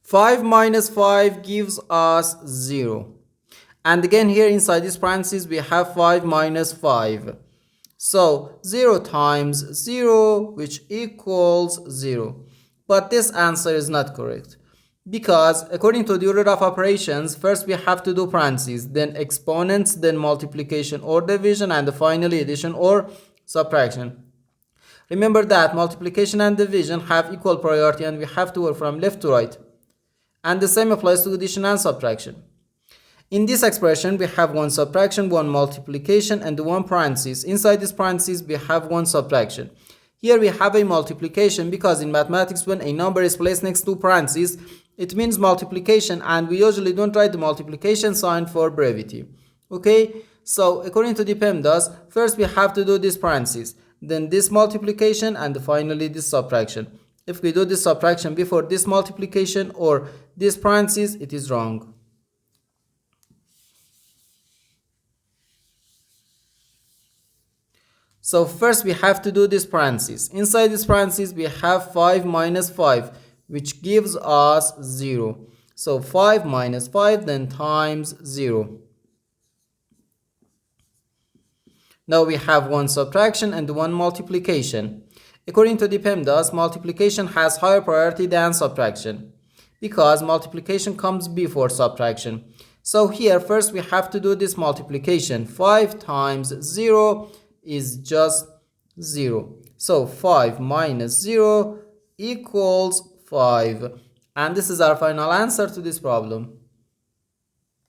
5 minus 5 gives us 0. And again here inside this parentheses we have 5 minus 5. So 0 times 0, which equals 0. But this answer is not correct, because according to the order of operations, first we have to do parentheses, then exponents, then multiplication or division, and finally addition or subtraction. Remember that multiplication and division have equal priority and we have to work from left to right. And the same applies to addition and subtraction. In this expression, we have one subtraction, one multiplication, and one parenthesis. Inside this parenthesis, we have one subtraction. Here we have a multiplication because in mathematics, when a number is placed next to parentheses, it means multiplication, and we usually don't write the multiplication sign for brevity. Okay, so according to the PEMDAS, first we have to do this parenthesis, then this multiplication, and finally this subtraction. If we do this subtraction before this multiplication or this parenthesis, it is wrong. So first we have to do this parenthesis. Inside this parenthesis we have 5 minus 5, which gives us 0. So 5 minus 5 then times 0. Now we have one subtraction and one multiplication. According to the PEMDAS, multiplication has higher priority than subtraction because multiplication comes before subtraction. So here first we have to do this multiplication. 5 times 0 is just 0. So 5 minus 0 equals 5. And this is our final answer to this problem.